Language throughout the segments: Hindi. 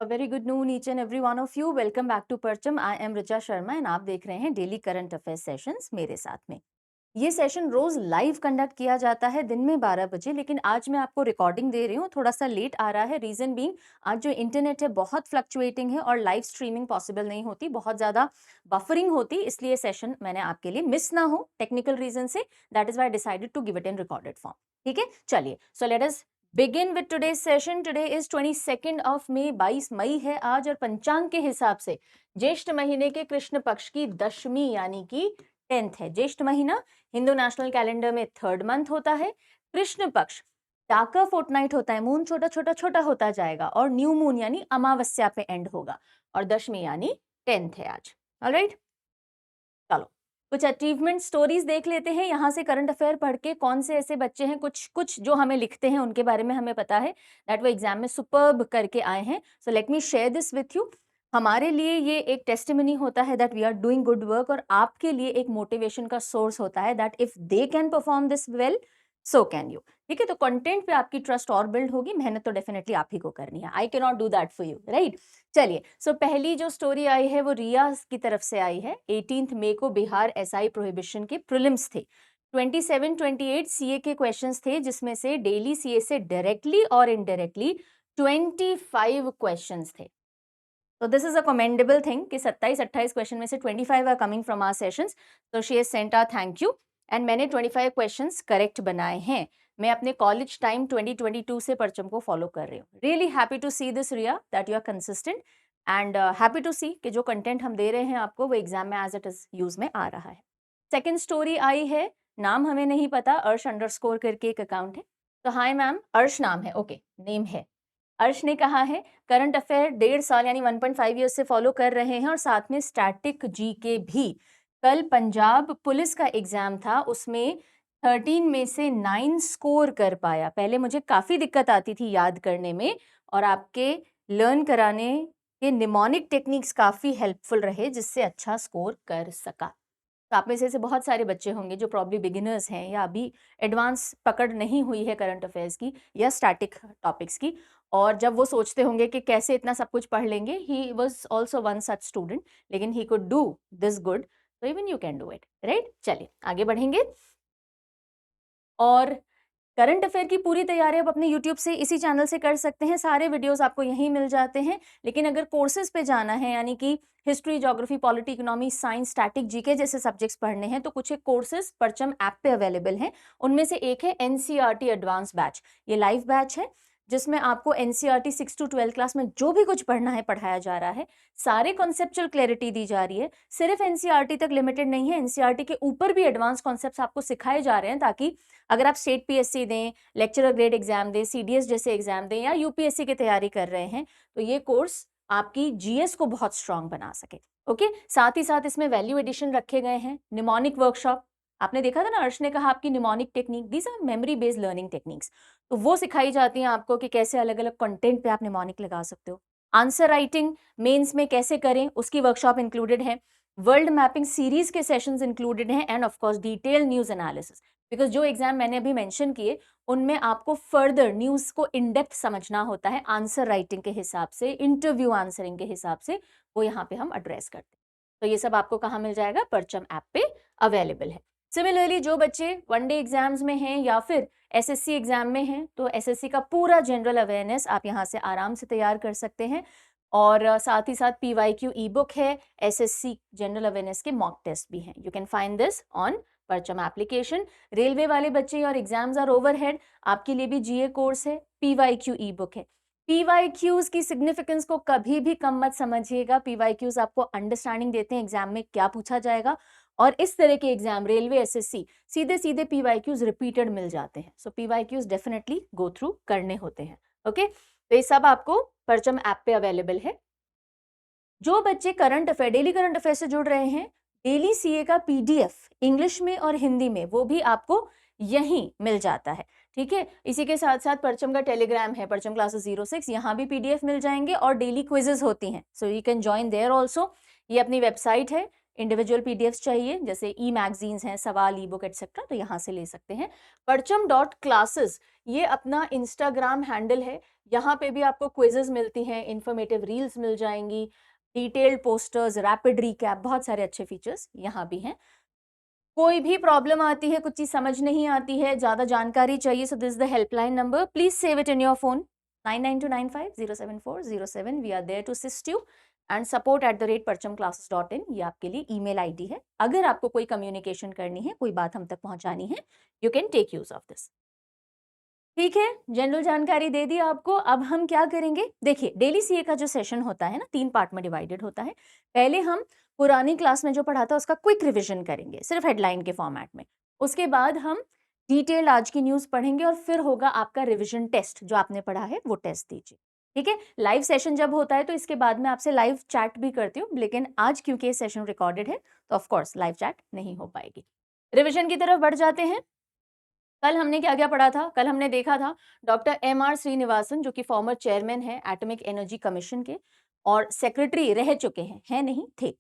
A very good noon each and every one of you. Welcome back to परचम. I am Richa Sharma and आप देख रहे हैं डेली करंट अफेयर सेशंस मेरे साथ में. ये सेशन रोज लाइव कंडक्ट किया जाता है दिन में 12 बजे, लेकिन आज मैं आपको रिकॉर्डिंग दे रही हूँ, थोड़ा सा लेट आ रहा है. रीजन बीइंग आज जो इंटरनेट है बहुत फ्लक्चुएटिंग है और लाइव स्ट्रीमिंग पॉसिबल नहीं होती, बहुत ज्यादा बफरिंग होती, इसलिए सेशन मैंने आपके लिए मिस ना हो टेक्निकल रीजन से. That is why decided to give it in recorded form. ठीक है, चलिए. So let us begin with today's session. Today is 22 of May, 22 मई है आज, और पंचांग के हिसाब से ज्येष्ठ महीने के कृष्ण पक्ष की दशमी यानी कि 10th है. ज्येष्ठ महीना हिंदू नेशनल कैलेंडर में 3rd मंथ होता है. कृष्ण पक्ष डार्कर फोर्टनाइट होता है, मून छोटा छोटा छोटा होता जाएगा और न्यू मून यानी अमावस्या पे एंड होगा, और दशमी यानी 10th है आज. ऑलराइट, चलो कुछ अचीवमेंट स्टोरीज देख लेते हैं. यहाँ से करंट अफेयर पढ़ के कौन से ऐसे बच्चे हैं, कुछ जो हमें लिखते हैं उनके बारे में हमें पता है दैट वो एग्जाम में सुपर्ब करके आए हैं. So let me share this with you. हमारे लिए ये एक टेस्टिमनी होता है that we are doing good work, और आपके लिए एक मोटिवेशन का सोर्स होता है that if they can perform this well so can you. ठीक है, तो कंटेंट पे आपकी ट्रस्ट और बिल्ड होगी. मेहनत तो डेफिनेटली आप ही को करनी है. I can not do that for you, right. चलिए, सो पहली जो स्टोरी आई है वो रिया की तरफ से आई है. 18 मई को बिहार एसआई प्रोहिबिशन के प्रीलिम्स थे. 27-28 सीए के क्वेश्चंस थे, जिसमें से डेली सीए से डायरेक्टली और इनडायरेक्टली 25 क्वेश्चंस थे. तो this is a commendable thing कि 27-28 क्वेश्चन में से 25 are coming from our sessions. तो she has sent a thank you, and मैंने 25 क्वेश्चंस करेक्ट बनाए हैं. मैं अपने कॉलेज टाइम 2022 से परचम को फॉलो कर रही हूँ. Really happy to see this Riya that you are consistent, and happy to see कि जो कंटेंट हम दे रहे हैं आपको वो एग्जाम में एज इट इज यूज में आ रहा है. सेकेंड स्टोरी आई है, नाम हमें नहीं पता, अर्श_, करके एक अकाउंट है. तो हाय मैम, अर्श नाम है, ओके नेम है. अर्श ने कहा है करंट अफेयर 1.5 साल यानी 1.5 ईयर्स से फॉलो कर रहे हैं, और साथ में स्टैटिक जीके भी. कल पंजाब पुलिस का एग्जाम था, उसमें 13 में से 9 स्कोर कर पाया. पहले मुझे काफी दिक्कत आती थी याद करने में, और आपके लर्न कराने के निमोनिक टेक्निक्स काफी हेल्पफुल रहे, जिससे अच्छा स्कोर कर सका. तो आप में से बहुत सारे बच्चे होंगे जो प्रॉब्ली बिगिनर्स हैं या अभी एडवांस पकड़ नहीं हुई है करंट अफेयर्स की या स्टैटिक टॉपिक्स की, और जब वो सोचते होंगे कि कैसे इतना सब कुछ पढ़ लेंगे. He was also one such student, लेकिन he could do this good, तो even you can do it, right. चलिए आगे बढ़ेंगे. और करंट अफेयर की पूरी तैयारी आप अपने यूट्यूब से, इसी चैनल से कर सकते हैं. सारे वीडियोस आपको यहीं मिल जाते हैं. लेकिन अगर कोर्सेज पे जाना है, यानी कि history, geography, polity, economy, science, static, GK जैसे सब्जेक्ट्स पढ़ने हैं, तो कुछ एक कोर्सेज परचम ऐप पे अवेलेबल हैं. उनमें से एक है एनसीईआरटी एडवांस बैच. ये लाइव बैच है जिसमें आपको एनसीईआरटी 6 to 12 क्लास में जो भी कुछ पढ़ना है पढ़ाया जा रहा है. सारे कॉन्सेप्चुअल क्लैरिटी दी जा रही है. सिर्फ एनसीईआरटी तक लिमिटेड नहीं है, एनसीईआरटी के ऊपर भी एडवांस कॉन्सेप्ट्स आपको सिखाए जा रहे हैं, ताकि अगर आप स्टेट पीएससी दें, लेक्चरर ग्रेड एग्जाम दें, सीडीएस जैसे एग्जाम दें, या यूपीएससी की तैयारी कर रहे हैं, तो ये कोर्स आपकी जीएस को बहुत स्ट्रांग बना सके. ओके, साथ ही साथ इसमें वैल्यू एडिशन रखे गए हैं. निमोनिक वर्कशॉप आपने देखा था ना, अर्श ने कहा आपकी mnemonic technique, these are memory based learning techniques, तो वो सिखाई जाती हैं आपको कि कैसे अलग अलग कंटेंट पे आप निमोनिक लगा सकते हो. आंसर राइटिंग मेंस में कैसे करें, उसकी वर्कशॉप इंक्लूडेड है. वर्ल्ड मैपिंग सीरीज के सेशंस इंक्लूडेड हैं, end of course detail news analysis, because जो एग्जाम मैंने अभी मेंशन किए उनमें आपको फर्दर न्यूज को इन डेप्थ समझना होता है. आंसर राइटिंग के हिसाब से, इंटरव्यू आंसरिंग के हिसाब से, वो यहाँ पे हम एड्रेस करते हैं. तो ये सब आपको कहाँ मिल जाएगा, परचम ऐप पे अवेलेबल है. सिमिलरली जो बच्चे वनडे एग्जाम्स में हैं या फिर एसएससी एग्जाम में हैं, तो एसएससी का पूरा जनरल अवेयरनेस आप यहाँ से आराम से तैयार कर सकते हैं. और साथ ही साथ पीवाईक्यू ई बुक है, एसएससी जनरल अवेयरनेस के मॉक टेस्ट भी हैं. You can find this on परचम एप्लीकेशन. रेलवे वाले बच्चे और एग्जाम्स आर ओवरहेड, आपके लिए भी जीए कोर्स है, पीवाईक्यू ई बुक है. पीवाईक्यूज की सिग्निफिकेंस को कभी भी कम मत समझिएगा. पीवाईक्यूज आपको अंडरस्टैंडिंग देते हैं एग्जाम में क्या पूछा जाएगा, और इस तरह के एग्जाम रेलवे, एसएससी, सीधे सीधे पीवाईक्यूज रिपीटेड मिल जाते हैं. सो पीवाईक्यूज डेफिनेटली गो थ्रू करने होते हैं. ओके, तो ये सब आपको परचम ऐप पे अवेलेबल है. जो बच्चे current affair, daily current affair से जुड़ रहे हैं, डेली सीए का पीडीएफ इंग्लिश में और हिंदी में, वो भी आपको यहीं मिल जाता है. ठीक है, इसी के साथ साथ परचम का टेलीग्राम है, परचम क्लासेस 06, यहाँ भी पीडीएफ मिल जाएंगे, और डेली क्विजेस होती हैं. So you can join there also. ये अपनी वेबसाइट है इंडिविजुअल पीडीएफ्स चाहिए जैसे ई मैगजीन्स हैं, सवाल, ई बुक एटसेट्रा, तो यहाँ से ले सकते हैं। परचम.classes ये अपना इंस्टाग्राम हैंडल है, यहाँ पे भी आपको क्विजेस मिलती हैं, इंफॉर्मेटिव रील्स मिल जाएंगी, डिटेल्ड पोस्टर्स, रैपिड रिकैप, बहुत सारे अच्छे फीचर्स यहाँ भी हैं। कोई भी प्रॉब्लम आती है, कुछ चीज समझ नहीं आती है, ज्यादा जानकारी चाहिए, so this the helpline number, please save it in your phone, 9929507407। We are there to assist you, and support@parchamclasses.in ये आपके लिए ईमेल आईडी है। अगर आपको कोई कम्युनिकेशन करनी है, कोई बात हम तक पहुंचानी है, you can take use of this. ठीक है, जनरल जानकारी दे दी आपको। अब हम क्या करेंगे, देखिए डेली सीए का जो सेशन होता है ना, 3 पार्ट में डिवाइडेड होता है। पहले हम पुरानी क्लास में जो पढ़ा था उसका क्विक रिवीजन करेंगे, सिर्फ हेडलाइन के फॉर्मेट में। उसके बाद हम डिटेल आज की न्यूज़ पढ़ेंगे और फिर होगा आपका रिवीजन टेस्ट, जो आपने पढ़ा है वो टेस्ट दीजिए। ठीक है, लाइव सेशन जब होता है तो इसके बाद में आपसे लाइव चैट भी करती हूँ, लेकिन आज क्योंकि ये सेशन रिकॉर्डेड है तो ऑफ कोर्स लाइव चैट नहीं हो पाएगी। रिवीजन की तरफ बढ़ जाते हैं। कल हमने क्या क्या पढ़ा था, कल हमने देखा था डॉक्टर एम.आर. श्रीनिवासन, जो कि फॉर्मर चेयरमैन है एटॉमिक एनर्जी कमीशन के और सेक्रेटरी रह चुके हैं, है नहीं थे,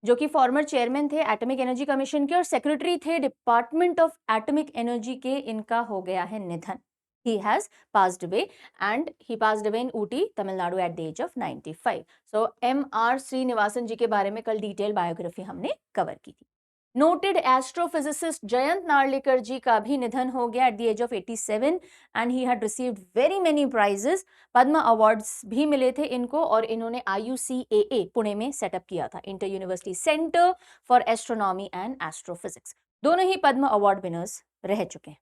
जो कि फॉर्मर चेयरमैन थे एटॉमिक एनर्जी कमीशन के और सेक्रेटरी थे डिपार्टमेंट ऑफ एटॉमिक एनर्जी के। इनका हो गया है निधन, he has passed away and he passed away in Ooty, Tamil Nadu at the age of 95. So M.R. Srinivasan जी के बारे में कल डिटेल बायोग्राफी हमने कवर की थी। नोटेड एस्ट्रोफिजिसिस्ट जयंत नार्लिकर जी का भी निधन हो गया at the age of 87 and he had received very many prizes. Padma awards भी मिले थे इनको और इन्होंने IUCAA पुणे में सेटअप किया था, inter university centre for astronomy and astrophysics. दोनों ही पद्म अवार्ड विनर्स रह चुके हैं।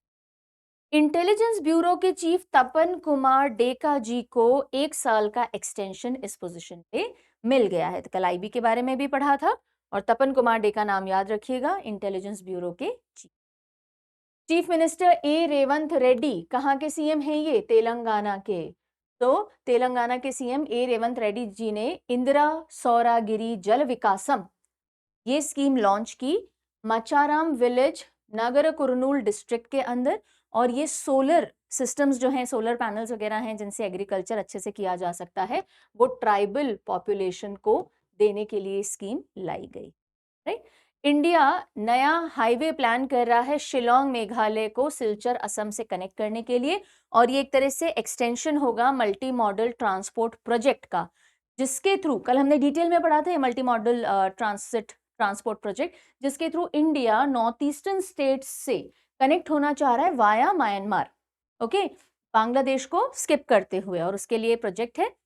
इंटेलिजेंस ब्यूरो के चीफ तपन कुमार डेका जी को 1 साल का एक्सटेंशन इस पोजीशन पे मिल गया है। तो कल IB के बारे में भी पढ़ा था और तपन कुमार डेका नाम याद रखिएगा, इंटेलिजेंस ब्यूरो के चीफ। चीफ मिनिस्टर ए रेवंत रेड्डी कहाँ के सीएम हैं ये, तेलंगाना के। तो तेलंगाना के सीएम ए रेवंत रेड्डी जी ने इंदिरा सौरागिरी जल विकासम ये स्कीम लॉन्च की मचाराम विलेज, नगर कुरनूल डिस्ट्रिक्ट के अंदर। और ये सोलर सिस्टम्स जो हैं, सोलर पैनल्स वगैरह हैं जिनसे एग्रीकल्चर अच्छे से किया जा सकता है, वो ट्राइबल पॉपुलेशन को देने के लिए स्कीम लाई गई। राइट, इंडिया नया हाईवे प्लान कर रहा है शिलोंग मेघालय को सिलचर असम से कनेक्ट करने के लिए, और ये एक तरह से एक्सटेंशन होगा मल्टी मॉडल ट्रांसपोर्ट प्रोजेक्ट का, जिसके थ्रू कल हमने डिटेल में पढ़ा था ये मल्टी मॉडल ट्रांसपोर्ट प्रोजेक्ट, जिसके through India north eastern states से कनेक्ट होना चाह रहा है वाया म्यांमार, ओके, बांग्लादेश को स्किप करते हुए, और उसके लिए प्रोजेक्ट है।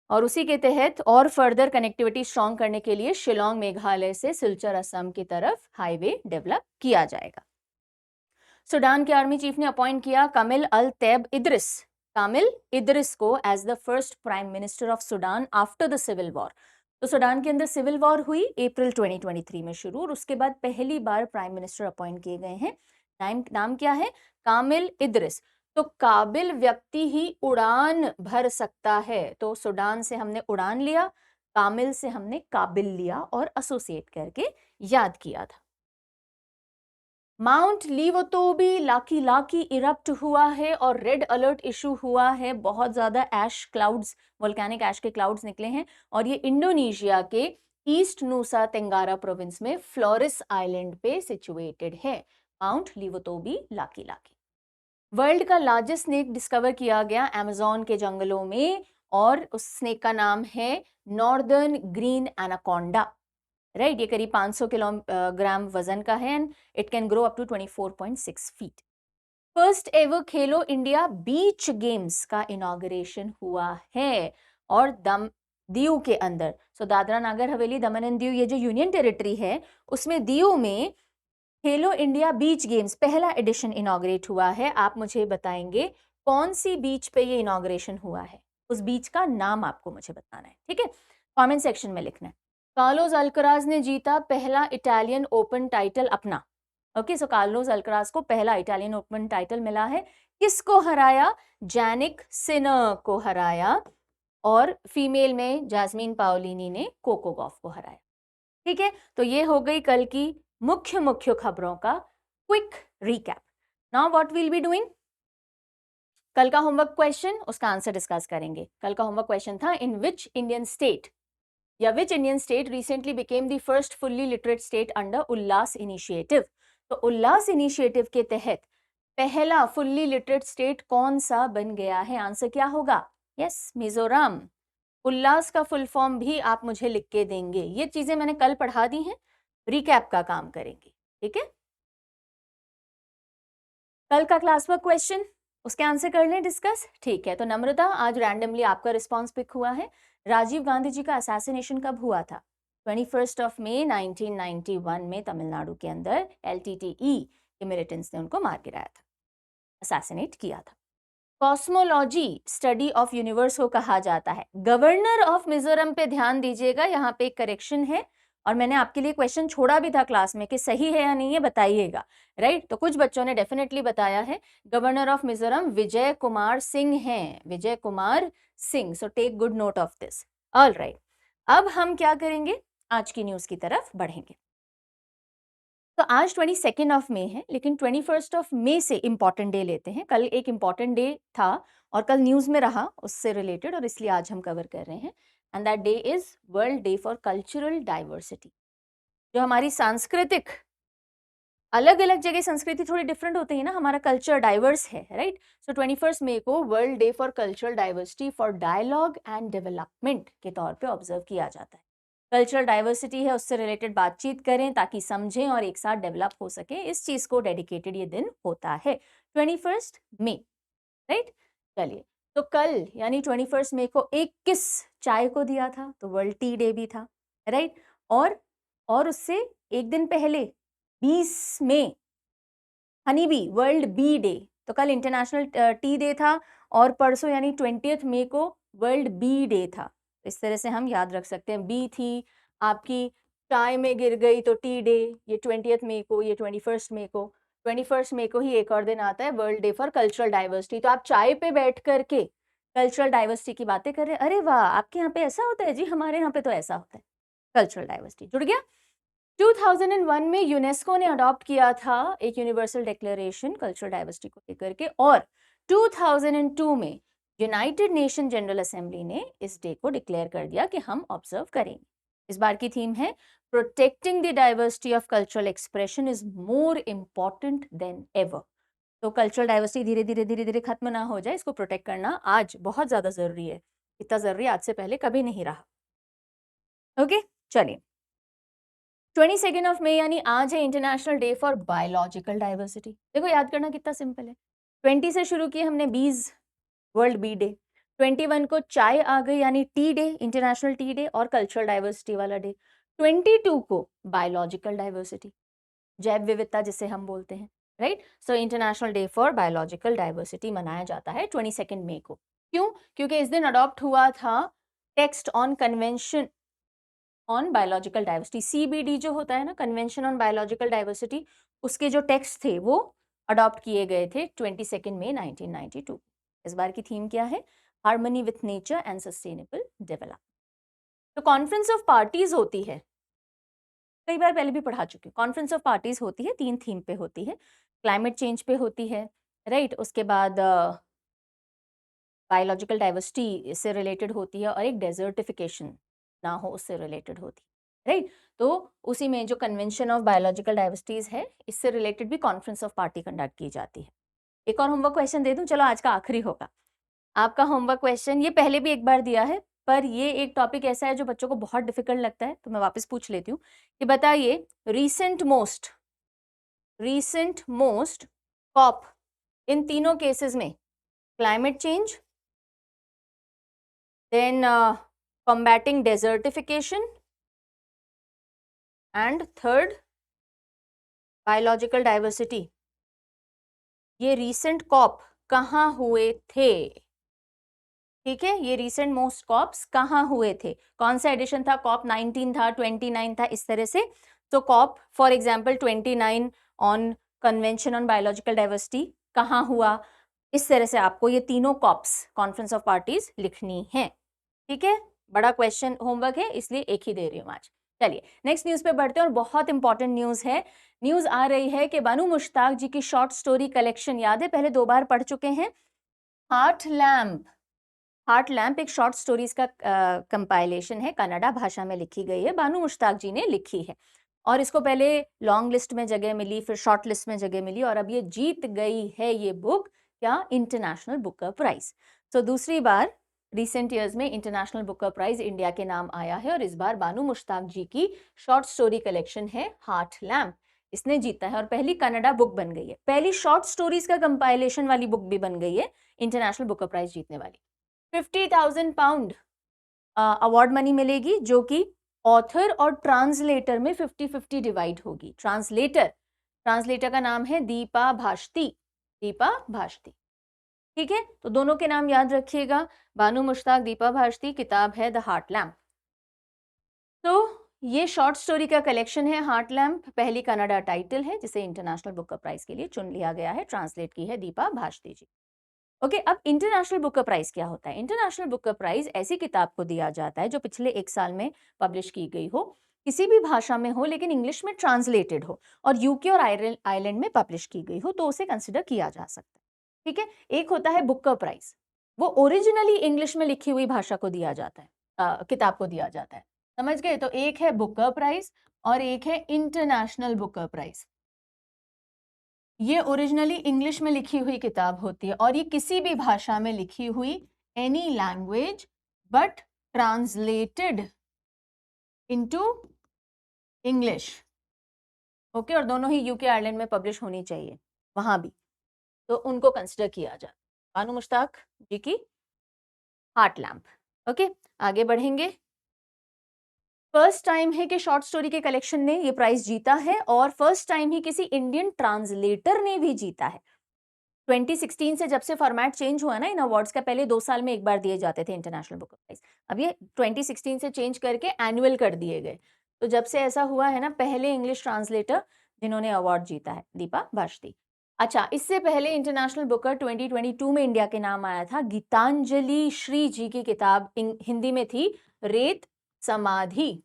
और उसी के तहत और फर्दर कनेक्टिविटी स्ट्रॉन्ग करने के लिए शिलोंग मेघालय से सिलचर असम की तरफ हाईवे डेवलप किया जाएगा। सूडान के आर्मी चीफ ने अपॉइंट किया Kamil Al Taib Idris, Kamil Idris को as the first prime minister of Sudan after the civil war. तो सूडान के अंदर सिविल वॉर हुई अप्रैल 2023 में शुरू, और उसके बाद पहली बार प्राइम मिनिस्टर अपॉइंट किए गए हैं। नाम क्या है, कामिल इद्रिस। तो काबिल व्यक्ति ही उड़ान भर सकता है, तो सूडान से हमने उड़ान लिया, कामिल से हमने काबिल लिया और एसोसिएट करके याद किया था। माउंट लीवोतोबी लाकी इरप्ट हुआ है और रेड अलर्ट इशू हुआ है, बहुत ज्यादा ऐश क्लाउड्स, वोल्केनिक ऐश के क्लाउड्स निकले हैं, और ये इंडोनेशिया के ईस्ट नूसा तेंगारा प्रोविंस में फ्लोरिस आइलैंड पे सिचुएटेड है, माउंट लीवोतोबी लाकी। वर्ल्ड का लार्जेस्ट स्नेक डिस्कवर किया गया अमेज़न के जंगलों में, और उस स्नेक का नाम है नॉर्दर्न ग्रीन एनाकोंडा। राइट, ये करीब 500 किलोग्राम वजन का है and it can grow up to 24.6 feet. First ever Khelo India beach games का इनॉग्रेशन हुआ है, और दीव के अंदर, सो दादरा नागर हवेली, दमन एंड दीव, ये जो यूनियन टेरिटरी है उसमें दीव में खेलो इंडिया बीच गेम्स पहला एडिशन इनॉग्रेट हुआ है। आप मुझे बताएंगे कौन सी बीच पे ये इनॉग्रेशन हुआ है, उस बीच का नाम आपको मुझे बताना है, ठीक है, कमेंट सेक्शन में लिखना है। कार्लोस अल्कराज ने जीता पहला इटालियन ओपन टाइटल अपना, ओके, सो कार्लोस अल्कराज को पहला इटालियन ओपन टाइटल मिला है। किसको हराया, जैनिक सिनर को हराया, और फीमेल में जैस्मीन पाओलिनी ने कोको गॉफ को हराया। ठीक है, तो ये हो गई कल की मुख्य खबरों का quick recap. Now what will be doing, कल का होमवर्क क्वेश्चन, उसका आंसर डिस्कस करेंगे। कल का होमवर्क क्वेश्चन था इन विच इंडियन स्टेट या which Indian state recently became the first fully literate state under Ullas initiative. तो उल्लास इनिशिएटिव के तहत पहला फुल्ली लिटरेट स्टेट कौन सा बन गया है? आंसर क्या होगा? यस, मिजोरम। उल्लास का फुल फॉर्म भी आप मुझे लिख के देंगे। ये चीजें मैंने कल पढ़ा दी हैं, रिकैप का काम करेंगे, ठीक है। कल का क्लास वर्क क्वेश्चन, उसके आंसर कर लें डिस्कस, ठीक है। तो नम्रता, आज रैंडमली आपका रिस्पॉन्स पिक हुआ है। राजीव गांधी जी का असैसिनेशन कब हुआ था? 21 मई 1991 में तमिलनाडु के अंदर LTTE के मिलिटेंट्स ने उनको मार गिराया था, असैसिनेट किया था। कॉस्मोलॉजी स्टडी ऑफ यूनिवर्स को कहा जाता है। गवर्नर ऑफ मिजोरम पे ध्यान दीजिएगा, यहाँ पे एक करेक्शन है और मैंने आपके लिए क्वेश्चन छोड़ा भी था क्लास में कि सही है या नहीं है बताइएगा, राइट। तो कुछ बच्चों ने डेफिनेटली बताया है गवर्नर ऑफ मिजोरम विजय कुमार सिंह हैं, Vijay Kumar Singh. So take good note of this. All right, अब हम क्या करेंगे, आज की न्यूज की तरफ बढ़ेंगे। तो आज 22 मई है, लेकिन 21 मई से इंपॉर्टेंट डे लेते हैं। कल एक इंपॉर्टेंट डे था और कल न्यूज में रहा उससे रिलेटेड, और इसलिए आज हम कवर कर रहे हैं। And that day is world day for cultural diversity. जो हमारी सांस्कृतिक, अलग अलग जगह संस्कृति थोड़ी डिफरेंट होती है ना, हमारा कल्चर डाइवर्स है, राइट। सो 21 मई को world day for cultural diversity for dialogue and development के तौर पे ऑब्जर्व किया जाता है। कल्चरल डाइवर्सिटी है, उससे रिलेटेड बातचीत करें ताकि समझें और एक साथ डेवलप हो सके, इस चीज को डेडिकेटेड ये दिन होता है 21 मई, राइट। चलिए, तो कल यानी 21 मई को एक किस चाय को दिया था, तो वर्ल्ड टी डे भी था, राइट। और उससे एक दिन पहले 20 मई honey bee, world bee day. तो कल इंटरनेशनल टी डे था और परसों यानी 20 मई को वर्ल्ड बी डे था। इस तरह से हम याद रख सकते हैं। बी थी आपकी चाय में गिर गई तो टी डे, ये 20 मई को, ये 21 मई को। 21 मई को ही एक और दिन आता है world day for cultural diversity. तो आप चाय पे बैठ करके कल्चरल डाइवर्सिटी की बातें कर रहे हैं, अरे वाह आपके यहाँ पे ऐसा होता है जी, हमारे यहाँ पे तो ऐसा होता है। कल्चरल डाइवर्सिटी जुड़ गया। 2001 में यूनेस्को ने अडॉप्ट किया था एक यूनिवर्सल डिक्लेरेशन कल्चरल डाइवर्सिटी को लेकर के, और 2002 में यूनाइटेड नेशन जनरल असेंबली ने इस डे को डिक्लेयर कर दिया कि हम ऑब्जर्व करेंगे। इस बार की थीम है protecting the diversity of cultural expression is more important than ever. तो कल्चरल डाइवर्सिटी धीरे धीरे खत्म ना हो जाए, इसको प्रोटेक्ट करना आज बहुत ज्यादा जरूरी है। इतना जरूरी आज से पहले कभी नहीं रहा। ओके, चलिए। 22 मई यानी आज है international day for biological diversity. देखो याद करना कितना सिंपल है। 20 से शुरू किए हमने बीज, वर्ल्ड बी डे। 21 को चाय आ गई यानी T day, international T day और कल्चरल डाइवर्सिटी वाला डे। 22 को बायोलॉजिकल डाइवर्सिटी, जैव विविधता जिसे हम बोलते हैं, right. So international day for biological diversity मनाया जाता है 22 मई को। क्यों? क्योंकि इस दिन अडॉप्ट हुआ था text on convention on biological diversity, CBD जो होता है ना, कन्वेंशन ऑन बायोलॉजिकल डाइवर्सिटी, उसके जो टेक्स्ट थे वो अडॉप्ट किए गए थे 22 मई 1992। इस बार की थीम क्या है? Harmony with nature and sustainable development. तो कॉन्फ्रेंस ऑफ पार्टीज होती है, कई बार पहले भी पढ़ा चुकी हूँ। कॉन्फ्रेंस ऑफ पार्टीज होती है, 3 थीम पे होती है। क्लाइमेट चेंज पे होती है, राइट। उसके बाद बायोलॉजिकल डाइवर्सिटी से रिलेटेड होती है और एक डेजर्टिफिकेशन ना हो उससे रिलेटेड होती है, राइट। तो उसी में जो कन्वेंशन ऑफ बायोलॉजिकल डाइवर्सिटीज है, इससे रिलेटेड भी कॉन्फ्रेंस ऑफ पार्टी कंडक्ट की जाती है। एक और होमवर्क क्वेश्चन दे दूं, चलो आज का आखिरी होगा आपका होमवर्क क्वेश्चन। ये पहले भी एक बार दिया है, पर ये एक टॉपिक ऐसा है जो बच्चों को बहुत डिफिकल्ट लगता है, तो मैं वापस पूछ लेती हूँ कि बताइए रीसेंट मोस्ट कॉप इन तीनों केसेस में, climate change, then combating desertification and third biological diversity, ये recent COP कहाँ हुए थे? ठीक है, ये recent most COPs कहाँ हुए थे? कौन सा एडिशन था? COP 19 था, 29 था, इस तरह से। तो COP for example 29 on convention on biological diversity कहाँ हुआ? इस तरह से आपको ये तीनों COPs, कॉन्फ्रेंस ऑफ पार्टीज, लिखनी है। ठीक है, बड़ा क्वेश्चन होमवर्क है इसलिए एक ही दे रही हूँ आज। चलिए नेक्स्ट न्यूज पे बढ़ते हैं, और बहुत इंपॉर्टेंट न्यूज है। न्यूज आ रही है कि बानू मुश्ताक जी की शॉर्ट स्टोरी कलेक्शन, याद है पहले 2 बार पढ़ चुके हैं, हार्ट लैम्प एक शॉर्ट स्टोरीज का कंपाइलेशन है, कन्नड़ा भाषा में लिखी गई है, बानू मुश्ताक जी ने लिखी है और इसको पहले लॉन्ग लिस्ट में जगह मिली, फिर शॉर्ट लिस्ट में जगह मिली और अब ये जीत गई है ये बुक क्या, इंटरनेशनल बुकर प्राइज। तो दूसरी बार रिसेंट ईयर्स में इंटरनेशनल बुकर प्राइज इंडिया के नाम आया है और इस बार बानू मुश्ताक जी की शॉर्ट स्टोरी कलेक्शन है हार्ट लैम्प, इसने जीता है और पहली कन्नड़ा बुक बन गई है, पहली शॉर्ट स्टोरीज का कंपाइलेशन वाली बुक भी बन गई है इंटरनेशनल बुकर प्राइज जीतने वाली। 50,000 पाउंड अवार्ड मनी मिलेगी जो कि ऑथर और ट्रांसलेटर में 50-50 डिवाइड होगी। ट्रांसलेटर का नाम है दीपा भाष्ती, दीपा भाष्ती, ठीक है। तो दोनों के नाम याद रखिएगा, बानू मुश्ताक, दीपा भाष्ती, किताब है द हार्ट लैम्प। तो ये शॉर्ट स्टोरी का कलेक्शन है हार्ट लैम्प, पहली कन्नड़ा टाइटल है जिसे इंटरनेशनल बुकर प्राइज के लिए चुन लिया गया है, ट्रांसलेट की है दीपा भाष्ती जी। ओके, अब इंटरनेशनल बुकर प्राइज क्या होता है? इंटरनेशनल बुकर प्राइज ऐसी किताब को दिया जाता है जो पिछले 1 साल में पब्लिश की गई हो, किसी भी भाषा में हो लेकिन इंग्लिश में ट्रांसलेटेड हो और यूके और आयरलैंड में पब्लिश की गई हो तो उसे कंसिडर किया जा सकता है, ठीक है। एक होता है बुकर प्राइज, वो ओरिजिनली इंग्लिश में लिखी हुई भाषा को दिया जाता है, किताब को दिया जाता है, समझ गए। तो एक है बुकर प्राइज और एक है इंटरनेशनल बुकर प्राइज। ये ओरिजिनली इंग्लिश में लिखी हुई किताब होती है और ये किसी भी भाषा में लिखी हुई, any language but translated into English, okay. और दोनों ही यूके आयरलैंड में पब्लिश होनी चाहिए वहां भी, तो उनको कंसिडर किया जाए। बानू मुश्ताक जी की हार्ट लैम्प, ओके। आगे बढ़ेंगे। फर्स्ट टाइम है कि शॉर्ट स्टोरी के कलेक्शन ने ये प्राइज जीता है और फर्स्ट टाइम ही किसी इंडियन ट्रांसलेटर ने भी जीता है। 2016 से जब से फॉर्मेट चेंज हुआ ना इन अवार्ड्स का, पहले 2 साल में एक बार दिए जाते थे इंटरनेशनल बुक प्राइज, अब ये 2016 से चेंज करके एनुअल कर दिए गए। तो जब से ऐसा हुआ है ना, पहले इंग्लिश ट्रांसलेटर जिन्होंने अवार्ड जीता है दीपा भाष्ती। अच्छा, इससे पहले इंटरनेशनल बुकर 2022 में इंडिया के नाम आया था, गीतांजलि श्री जी की किताब हिंदी में थी रेत समाधि,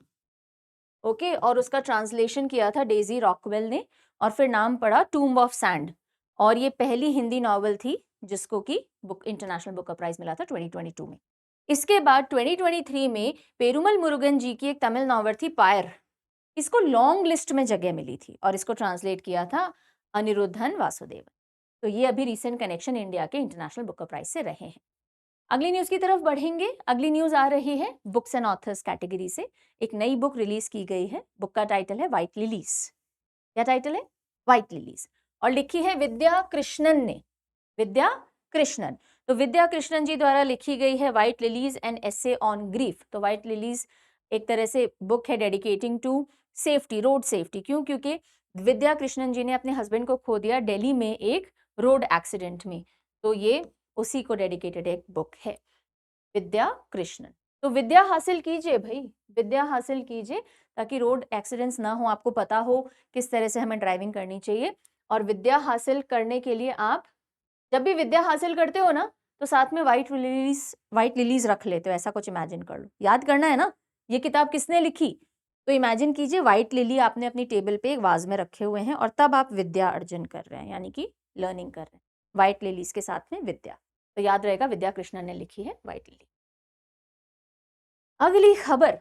ओके। और उसका ट्रांसलेशन किया था डेजी रॉकवेल ने और फिर नाम पड़ा टूम्ब ऑफ सैंड और ये पहली हिंदी नॉवल थी जिसको कि बुक इंटरनेशनल बुकर प्राइज मिला था 2022 में। इसके बाद 2023 में पेरुमल मुरुगन जी की एक तमिल नॉवल थी पायर, इसको लॉन्ग लिस्ट में जगह मिली थी और इसको ट्रांसलेट किया था अनिरुद्धन वासुदेवन। तो ये अभी रिसेंट कनेक्शन इंडिया के इंटरनेशनल बुकर प्राइज से रहे हैं। अगली न्यूज की तरफ बढ़ेंगे। अगली न्यूज आ रही है बुक्स एंड ऑथर्स कैटेगरी से, एक नई बुक रिलीज की गई है। बुक का टाइटल है व्हाइट लिलीज। क्या टाइटल है? व्हाइट लिलीज, और लिखी है विद्या कृष्णन ने, विद्या कृष्णन। तो विद्या कृष्णन जी द्वारा लिखी गई है White Lilies an essay on grief. तो व्हाइट लिलीज एक तरह से बुक है dedicating to safety, road safety. क्यों? क्योंकि विद्या कृष्णन जी ने अपने हस्बैंड को खो दिया दिल्ली में एक रोड एक्सीडेंट में, तो ये उसी को डेडिकेटेड एक बुक है, विद्या कृष्णन। तो विद्या हासिल कीजिए भाई, विद्या हासिल कीजिए ताकि रोड एक्सीडेंट्स ना हो, आपको पता हो किस तरह से हमें ड्राइविंग करनी चाहिए। और विद्या हासिल करने के लिए आप जब भी विद्या हासिल करते हो ना, तो साथ में व्हाइट लिलीज रख लेते हो, ऐसा कुछ इमेजिन कर लो। याद करना है ना ये किताब किसने लिखी, तो इमेजिन कीजिए व्हाइट लिली आपने अपनी टेबल पे एक वाज में रखे हुए हैं और तब आप विद्या अर्जन कर रहे हैं, यानी कि लर्निंग कर रहे हैं, व्हाइट लिलीज के साथ में विद्या। तो याद रहेगा विद्या कृष्णन ने लिखी है व्हाइट लिली। अगली खबर,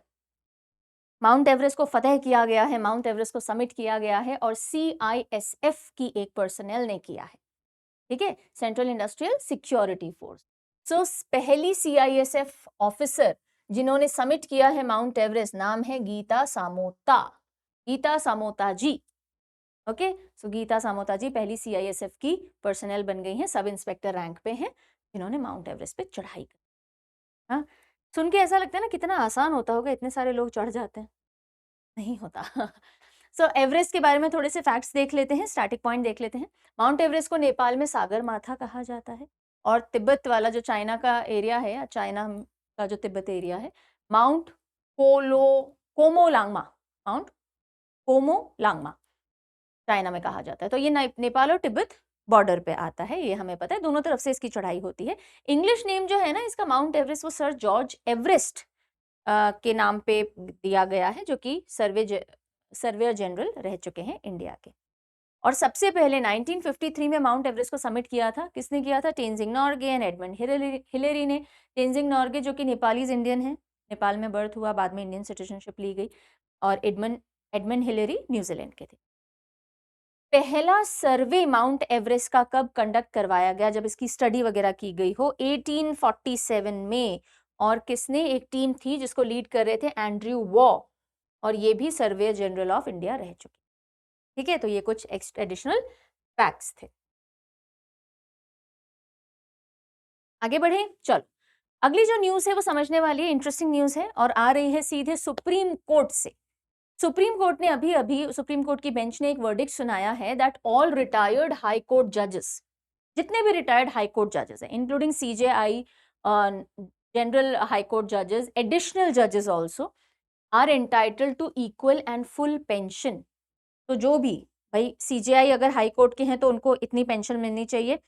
माउंट एवरेस्ट को फतेह किया गया है, माउंट एवरेस्ट को समिट किया गया है और CISF की एक पर्सनल ने किया है, ठीक है, सेंट्रल इंडस्ट्रियल सिक्योरिटी फोर्स। सो पहली CISF ऑफिसर जिन्होंने समिट किया है माउंट एवरेस्ट, नाम है गीता सामोता, गीता सामोता जी, ओके। सो गीता सामोता जी पहली CISF की पर्सनल बन गई हैं, सब इंस्पेक्टर रैंक पे हैं, जिन्होंने माउंट एवरेस्ट पे चढ़ाई की। हाँ, सुन के ऐसा लगता है ना कितना आसान होता होगा, इतने सारे लोग चढ़ जाते हैं, नहीं होता। सो एवरेस्ट के बारे में थोड़े से फैक्ट्स देख लेते हैं, स्टैटिक पॉइंट देख लेते हैं। माउंट एवरेस्ट को नेपाल में सागर माथा कहा जाता है और तिब्बत वाला जो चाइना का एरिया है, चाइना का जो तिब्बत एरिया है, mount Qomolangma, mount Qomolangma China में कहा जाता है। तो ये नेपाल और तिब्बत बॉर्डर पे आता है, ये हमें पता है, दोनों तरफ से इसकी चढ़ाई होती है। इंग्लिश नेम जो है ना इसका माउंट एवरेस्ट, वो सर जॉर्ज एवरेस्ट के नाम पे दिया गया है, जो कि सर्वेयर जनरल रह चुके हैं इंडिया के। और सबसे पहले 1953 में माउंट एवरेस्ट को समिट किया था, किसने किया था? Tenzing Norgay and Edmund Hillary ने। तेनजिंग नोर्गे जो कि नेपालीज इंडियन है, नेपाल में बर्थ हुआ, बाद में इंडियन सिटीजनशिप ली गई, और एडमंड एडमंड हिलेरी न्यूजीलैंड के थे। पहला सर्वे माउंट एवरेस्ट का कब कंडक्ट करवाया गया, जब इसकी स्टडी वगैरह की गई हो? 1847 में। और किसने? एक टीम थी जिसको लीड कर रहे थे एंड्रयू वॉ, और ये भी सर्वेयर जनरल ऑफ इंडिया रह चुके। ठीक है, तो ये कुछ एडिशनल फैक्ट्स थे। आगे बढ़े, चलो। अगली जो न्यूज है वो समझने वाली है, इंटरेस्टिंग न्यूज है, और आ रही है सीधे सुप्रीम कोर्ट से। सुप्रीम कोर्ट ने अभी अभी, सुप्रीम कोर्ट की बेंच ने एक वर्डिक्ट सुनाया है that all retired high court जजेस, जितने भी रिटायर्ड हाई कोर्ट जजेस हैं, including CJI, general high court जजेस, एडिशनल जजेस also, are entitled two equal and full pension. तो जो भी, भाई सीजेआई अगर हाई कोर्ट के हैं तो उनको इतनी पेंशन मिलनी चाहिए।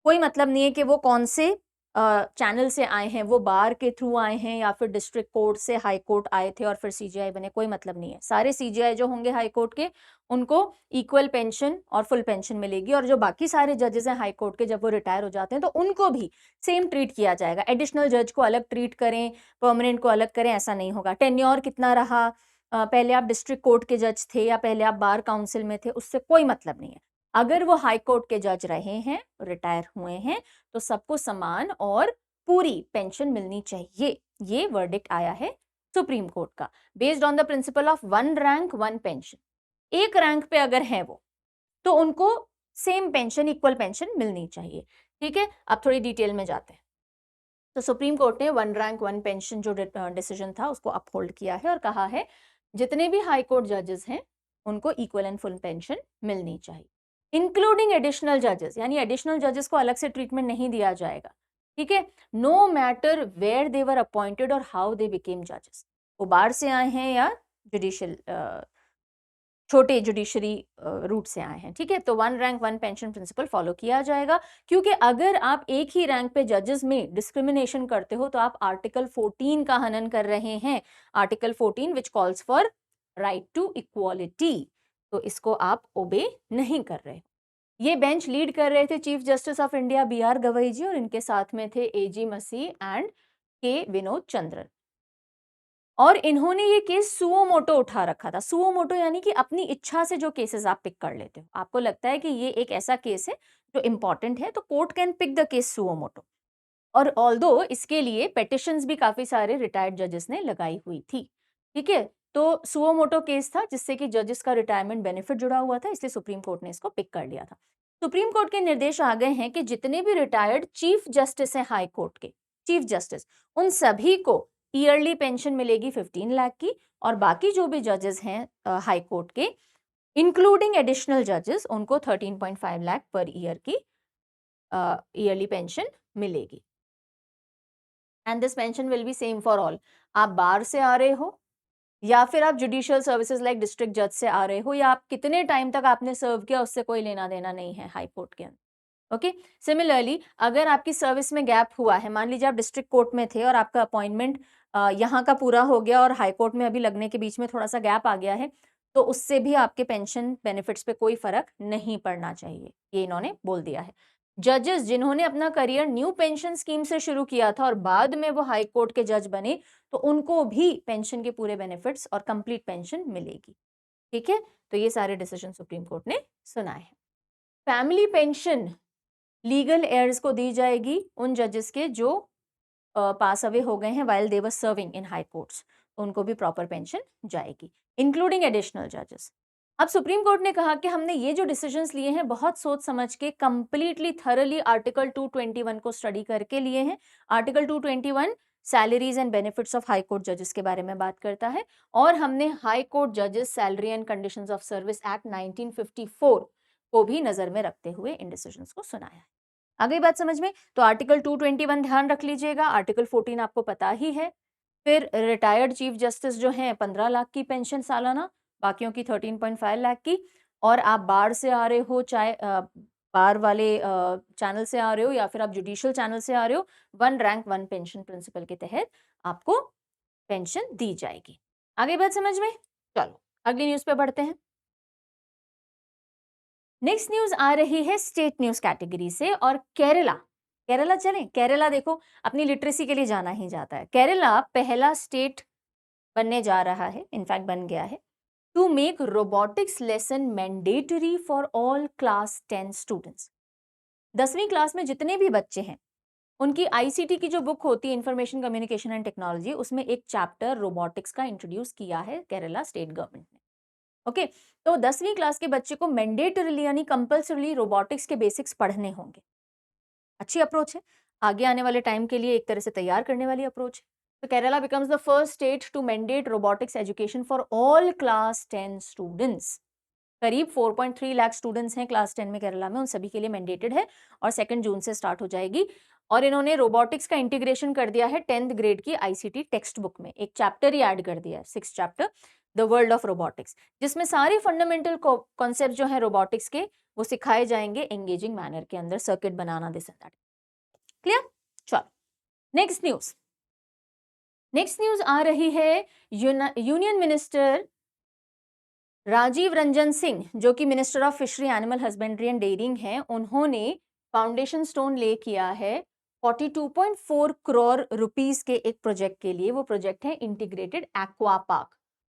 कोई मतलब नहीं है कि वो कौन से चैनल से आए हैं, वो बार के थ्रू आए हैं या फिर डिस्ट्रिक्ट कोर्ट से हाई कोर्ट आए थे और फिर सीजीआई बने, कोई मतलब नहीं है। सारे सीजीआई जो होंगे हाई कोर्ट के, उनको इक्वल पेंशन और फुल पेंशन मिलेगी, और जो बाकी सारे जजेस हैं हाई कोर्ट के, जब वो रिटायर हो जाते हैं तो उनको भी सेम ट्रीट किया जाएगा। एडिशनल जज को अलग ट्रीट करें, परमानेंट को अलग करें, ऐसा नहीं होगा। टेन्योर कितना रहा, पहले आप डिस्ट्रिक्ट कोर्ट के जज थे या पहले आप बार काउंसिल में थे, उससे कोई मतलब नहीं है। अगर वो हाई कोर्ट के जज रहे हैं, रिटायर हुए हैं, तो सबको समान और पूरी पेंशन मिलनी चाहिए। ये वर्डिक्ट आया है सुप्रीम कोर्ट का, based on the principle of one rank one pension. एक रैंक पे अगर है वो, तो उनको सेम पेंशन, इक्वल पेंशन मिलनी चाहिए। ठीक है, अब थोड़ी डिटेल में जाते हैं। तो सुप्रीम कोर्ट ने वन रैंक वन पेंशन जो डिसीजन था उसको अपहोल्ड किया है और कहा है जितने भी हाई कोर्ट जजेस हैं उनको इक्वल एंड फुल पेंशन मिलनी चाहिए, इंक्लूडिंग एडिशनल जजेस, यानी एडिशनल जजेस को अलग से ट्रीटमेंट नहीं दिया जाएगा। ठीक है, no matter where they were appointed or how they became जजेस, वो बाहर से आए हैं या जुडिशियल छोटे जुडिशरी रूट से आए हैं। ठीक है, तो one rank one pension principle follow किया जाएगा, क्योंकि अगर आप एक ही रैंक पे जजेस में डिस्क्रिमिनेशन करते हो तो आप आर्टिकल 14 का हनन कर रहे हैं। Article 14 which calls for right to equality, तो इसको आप ओबे नहीं कर रहे। ये बेंच लीड कर रहे थे chief justice of India B R Gavai ji, और इनके साथ में थे ए जी मसीह एंड के विनोद चंद्रन। और इन्होंने ये केस सुओ मोटो उठा रखा था। सुओ मोटो यानी कि अपनी इच्छा से जो केसेस आप पिक कर लेते हो, आपको लगता है कि ये एक ऐसा केस है जो इंपॉर्टेंट है, तो court can pick the case suo motu. और ऑल्दो इसके लिए पेटिशंस भी काफी सारे रिटायर्ड जजेस ने लगाई हुई थी। ठीक है, तो सुओ मोटो केस था जिससे कि जजेस का रिटायरमेंट बेनिफिट जुड़ा हुआ था, इसलिए सुप्रीम कोर्ट ने इसको पिक कर लिया था। सुप्रीम कोर्ट के निर्देश आ गए हैं कि जितने भी रिटायर्ड चीफ जस्टिस हैं हाई कोर्ट के, चीफ जस्टिस, उन सभी को ईयरली पेंशन मिलेगी 15 लाख की, और बाकी जो भी जजेस हैं हाई कोर्ट के, इंक्लूडिंग एडिशनल जजेस, उनको 13.5 लाख पर ईयर की ईयरली पेंशन मिलेगी। And this pension will be same for all. आप बार से आ रहे हो या फिर आप जुडिशियल सर्विसेज लाइक डिस्ट्रिक्ट जज से आ रहे हो, या आप कितने टाइम तक आपने सर्व किया, उससे कोई लेना देना नहीं है हाई कोर्ट के अंदर। ओके, सिमिलरली अगर आपकी सर्विस में गैप हुआ है, मान लीजिए आप डिस्ट्रिक्ट कोर्ट में थे और आपका अपॉइंटमेंट यहाँ का पूरा हो गया और हाई कोर्ट में अभी लगने के बीच में थोड़ा सा गैप आ गया है, तो उससे भी आपके पेंशन बेनिफिट्स पे कोई फर्क नहीं पड़ना चाहिए, ये इन्होंने बोल दिया है। जजेस जिन्होंने अपना करियर न्यू पेंशन स्कीम से शुरू किया था और बाद में वो हाई कोर्ट के जज बने, तो उनको भी पेंशन के पूरे बेनिफिट्स और कंप्लीट पेंशन मिलेगी। ठीक है, तो ये सारे डिसीजन सुप्रीम कोर्ट ने सुनाए हैं। फैमिली पेंशन लीगल एयर्स को दी जाएगी, उन जजेस के जो पास अवे हो गए हैं while they were serving in high courts, तो उनको भी प्रॉपर पेंशन जाएगी, इंक्लूडिंग एडिशनल जजेस। अब सुप्रीम कोर्ट ने कहा कि हमने ये जो डिसीजंस लिए हैं बहुत सोच समझ के, कंप्लीटली थरली आर्टिकल 221 को स्टडी करके लिए हैं। Article 221 salaries and benefits of high court जजेस के बारे में बात करता है, और हमने हाई कोर्ट जजेस salary and conditions of service act 1954 को भी नजर में रखते हुए इन डिसीजंस को सुनाया है। आ गई बात समझ में? तो आर्टिकल 221 ध्यान रख लीजिएगा, आर्टिकल 14 आपको पता ही है। फिर रिटायर्ड चीफ जस्टिस जो हैं 15 लाख की पेंशन सालाना, बाकियों की 13.5 लाख की, और आप बार से आ रहे हो, चाहे बार वाले चैनल से आ रहे हो या फिर आप जुडिशियल चैनल से आ रहे हो, one rank one pension principle के तहत आपको पेंशन दी जाएगी। आ गई बात समझ में? चलो अगली न्यूज पे बढ़ते हैं। नेक्स्ट न्यूज आ रही है स्टेट न्यूज कैटेगरी से और केरला। केरला चलें, केरला देखो अपनी लिटरेसी के लिए जाना ही जाता है। केरला पहला स्टेट बनने जा रहा है, इनफैक्ट बन गया है, to make robotics lesson mandatory for all class 10 students. 10वीं क्लास में जितने भी बच्चे हैं उनकी आईसीटी की जो बुक होती है, इंफॉर्मेशन कम्युनिकेशन एंड टेक्नोलॉजी, उसमें एक चैप्टर रोबोटिक्स का इंट्रोड्यूस किया है केरला स्टेट गवर्नमेंट ने। ओके, तो 10वीं क्लास के बच्चे को मैंडेटरली यानी कंपल्सरीली रोबोटिक्स के बेसिक्स पढ़ने होंगे। अच्छी अप्रोच है, आगे आने वाले टाइम के लिए एक तरह से तैयार करने वाली अप्रोच है। तो Kerala becomes the first state to mandate robotics education for all class 10 students. करीब 4.3 लाख स्टूडेंट्स हैं क्लास 10 में केरला में, उन सभी के लिए मैंडेटेड है और 2 जून से स्टार्ट हो जाएगी। और इन्होंने रोबोटिक्स का इंटीग्रेशन कर दिया है 10th ग्रेड की आईसीटी टेक्स्ट बुक में, एक चैप्टर ही ऐड कर दिया है, 6th chapter the world of robotics, जिसमें सारे फंडामेंटल कॉन्सेप्ट जो है रोबोटिक्स के वो सिखाए जाएंगे एंगेजिंग मैनर के अंदर, सर्किट बनाना, दिस एंड दैट। क्लियर? चलो नेक्स्ट न्यूज। नेक्स्ट न्यूज आ रही है यूनियन मिनिस्टर राजीव रंजन सिंह, जो कि minister of fishery, animal husbandry and dairying हैं, उन्होंने फाउंडेशन स्टोन ले किया है 42.4 करोड़ रुपीस के एक प्रोजेक्ट के लिए। वो प्रोजेक्ट है इंटीग्रेटेड एक्वा पार्क।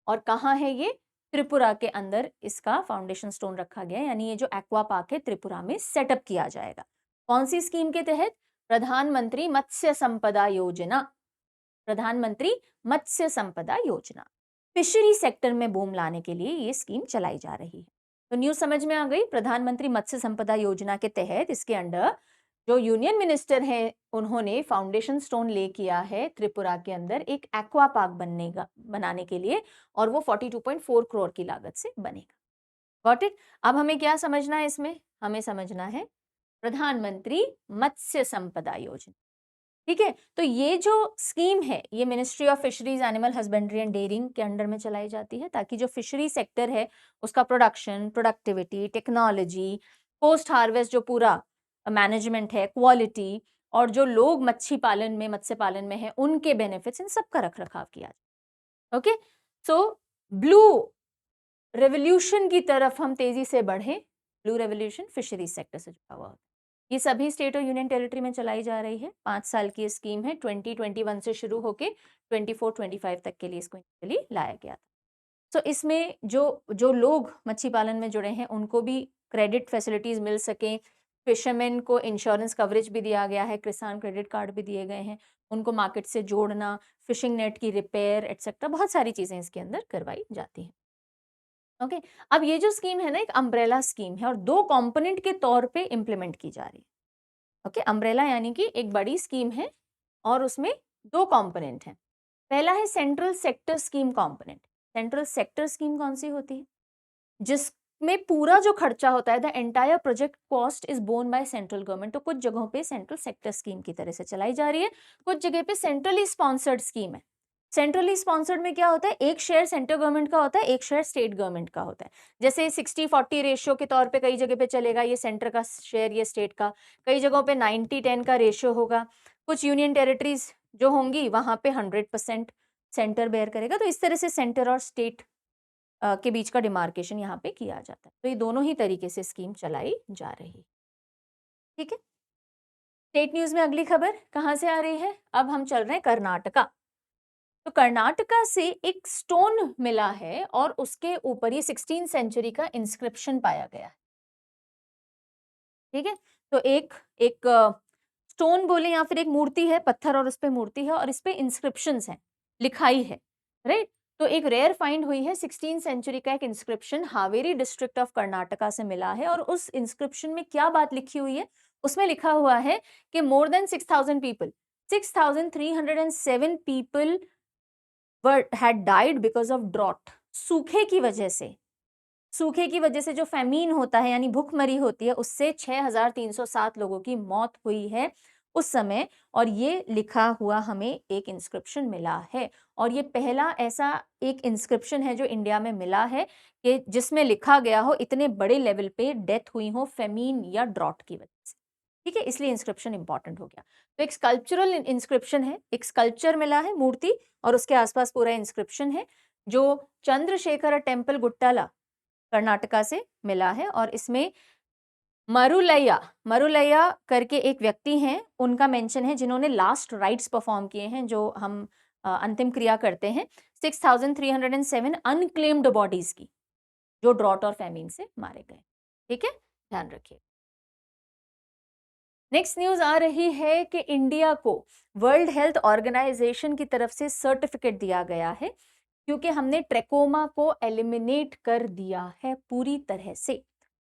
और कहाँ है ये? त्रिपुरा के अंदर इसका फाउंडेशन स्टोन रखा गया है, यानी ये जो एक्वा पार्क है त्रिपुरा में सेटअप किया जाएगा। कौन सी स्कीम के तहत? प्रधानमंत्री मत्स्य संपदा योजना। प्रधानमंत्री मत्स्य संपदा योजना, फिशरी सेक्टर में बूम लाने के लिए ये स्कीम चलाई जा रही है। तो न्यूज समझ में आ गई? प्रधानमंत्री मत्स्य संपदा योजना के तहत इसके अंडर जो यूनियन मिनिस्टर हैं उन्होंने फाउंडेशन स्टोन ले किया है त्रिपुरा के अंदर एक एक्वा पार्क बनाने के लिए, और वो 42.4 करोड़ की लागत से बनेगा। Got it? अब हमें क्या समझना है इसमें? हमें समझना है प्रधानमंत्री मत्स्य संपदा योजना। ठीक है, तो ये जो स्कीम है ये ministry of fisheries, animal husbandry and dairying के अंडर में चलाई जाती है, ताकि जो फिशरी सेक्टर है उसका production, productivity, technology, post harvest जो पूरा मैनेजमेंट है, क्वालिटी, और जो लोग मच्छी पालन में, मत्स्य पालन में है, उनके बेनिफिट्स, इन सब का रख रखाव किया जाए। ओके, सो ब्लू रेवोल्यूशन की तरफ हम तेजी से बढ़े। ब्लू रेवोल्यूशन फिशरीज सेक्टर से जुड़ा हुआ होता है। ये सभी स्टेट और यूनियन टेरिटरी में चलाई जा रही है। 5 साल की स्कीम है, 2021 से शुरू होके 24-25 तक के लिए इसको लाया गया था। तो इसमें जो जो लोग मच्छी पालन में जुड़े हैं उनको भी क्रेडिट फैसिलिटीज मिल सकें, फिशरमैन को इंश्योरेंस कवरेज भी दिया गया है, किसान क्रेडिट कार्ड भी दिए गए हैं, उनको मार्केट से जोड़ना, फिशिंग नेट की रिपेयर एटसेट्रा, बहुत सारी चीजें इसके अंदर करवाई जाती हैं। ओके, अब ये जो स्कीम है ना, एक अम्ब्रेला स्कीम है और 2 कंपोनेंट के तौर पे इंप्लीमेंट की जा रही है। ओके, अम्ब्रेला यानी कि एक बड़ी स्कीम है और उसमें 2 कंपोनेंट हैं। पहला है central sector scheme component. Central sector scheme कौन सी होती है? जिसमें पूरा जो खर्चा होता है, the entire project cost is borne by central government. तो कुछ जगहों पे सेंट्रल सेक्टर स्कीम की तरह से चलाई जा रही है, कुछ जगह पे सेंट्रली स्पॉन्सर्ड स्कीम है। सेंट्रली स्पॉन्सर्ड में क्या होता है? एक शेयर सेंट्रल गवर्नमेंट का होता है, एक शेयर स्टेट गवर्नमेंट का होता है। जैसे 60-40 रेशियो के तौर पे कई जगह पे चलेगा, ये सेंटर का शेयर, ये स्टेट का। कई जगहों पे 90-10 का रेशियो होगा। कुछ यूनियन टेरिटरीज जो होंगी वहां पे 100% सेंटर बेयर करेगा। तो इस तरह से सेंटर और स्टेट के बीच का डिमार्केशन यहाँ पे किया जाता है। तो ये दोनों ही तरीके से स्कीम चलाई जा रही है। ठीक है, स्टेट न्यूज में अगली खबर कहाँ से आ रही है? अब हम चल रहे हैं कर्नाटका। तो कर्नाटका से एक स्टोन मिला है और उसके ऊपर ये 16th सेंचुरी का इंस्क्रिप्शन पाया गया है। ठीक है, तो एक एक स्टोन बोले या फिर एक मूर्ति है, पत्थर और उस पे मूर्ति है और इस पे इंस्क्रिप्शंस हैं, लिखाई है, राइट? तो एक रेयर फाइंड हुई है, 16th सेंचुरी का एक inscription Haveri district of Karnataka से मिला है। और उस इंस्क्रिप्शन में क्या बात लिखी हुई है? उसमें लिखा हुआ है कि more than 6,000 people, 6,307 people had died because of drought, सूखे की वजह से। सूखे की वजह से जो फेमीन होता है यानी भूखमरी होती है, उससे 6,307 लोगों की मौत हुई है उस समय। और ये लिखा हुआ हमें एक इंस्क्रिप्शन मिला है, और ये पहला ऐसा एक इंस्क्रिप्शन है जो इंडिया में मिला है कि जिसमें लिखा गया हो इतने बड़े लेवल पे डेथ हुई हो फेमीन या ड्रॉट की वजह से। ठीक है, इसलिए इंस्क्रिप्शन इंपॉर्टेंट हो गया। तो एक स्कल्पचरल इंस्क्रिप्शन है, एक स्कल्पचर मिला है, मूर्ति, और उसके आसपास पूरा इंस्क्रिप्शन है जो चंद्रशेखर टेम्पल गुट्टाला कर्नाटका से मिला है। और इसमें मरुलैया, मरुलैया करके एक व्यक्ति हैं, उनका मेंशन है जिन्होंने लास्ट राइट्स परफॉर्म किए हैं, जो हम अंतिम क्रिया करते हैं। 6307 अनक्लेम्ड बॉडीज की, जो ड्रॉट और फैमिन से मारे गए। ठीक है, ध्यान रखिए। नेक्स्ट न्यूज आ रही है कि इंडिया को वर्ल्ड हेल्थ ऑर्गेनाइजेशन की तरफ से सर्टिफिकेट दिया गया है, क्योंकि हमने ट्रेकोमा को एलिमिनेट कर दिया है पूरी तरह से।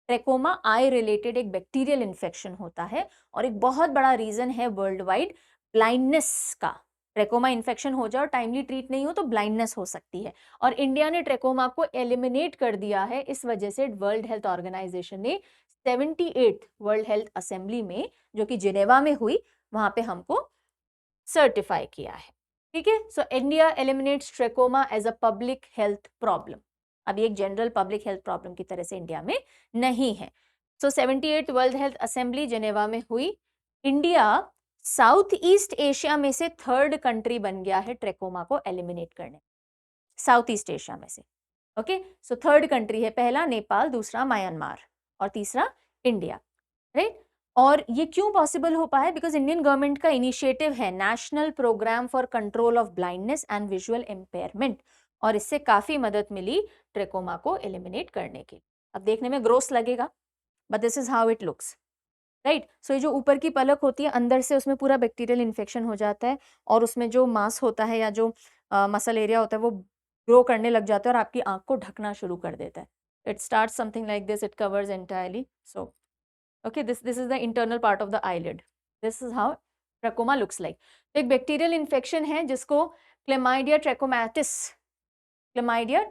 ट्रेकोमा आई रिलेटेड एक बैक्टीरियल इन्फेक्शन होता है और एक बहुत बड़ा रीजन है वर्ल्ड वाइड ब्लाइंडनेस का। ट्रेकोमा इन्फेक्शन हो जाए और टाइमली ट्रीट नहीं हो तो ब्लाइंडनेस हो सकती है, और इंडिया ने ट्रेकोमा को एलिमिनेट कर दिया है। इस वजह से वर्ल्ड हेल्थ ऑर्गेनाइजेशन ने 78th वर्ल्ड हेल्थ असेंबली में, जो कि जिनेवा में हुई, वहां पे हमको सर्टिफाई किया है। ठीक है, so India eliminates trachoma as a public health problem. अभी एक जनरल पब्लिक हेल्थ प्रॉब्लम की तरह से इंडिया में नहीं है। सो 78th world health assembly Geneva में हुई। इंडिया साउथ ईस्ट एशिया में से थर्ड कंट्री बन गया है ट्रेकोमा को एलिमिनेट करने, साउथ ईस्ट एशिया में से। ओके, सो थर्ड कंट्री है, पहला नेपाल, दूसरा म्यांमार और तीसरा इंडिया, राइट। और ये क्यों पॉसिबल हो पाया? बिकॉज इंडियन गवर्नमेंट का इनिशिएटिव है national programme for control of blindness and visual impairment, और इससे काफी मदद मिली ट्रेकोमा को एलिमिनेट करने की। अब देखने में ग्रोस लगेगा, but this is how it looks, right. So ये जो ऊपर की पलक होती है, अंदर से उसमें पूरा बैक्टीरियल इन्फेक्शन हो जाता है, और उसमें जो मांस होता है या जो मसल एरिया होता है वो ग्रो करने लग जाता है और आपकी आंख को ढकना शुरू कर देता है। It start something like this, it covers entirely. So okay, this is the internal part of the eyelid. This is how trachoma looks like. तो एक बैक्टीरियल इन्फेक्शन है जिसको क्लेमाइडिया ट्रैकोमैटिस, क्लेमाइडिया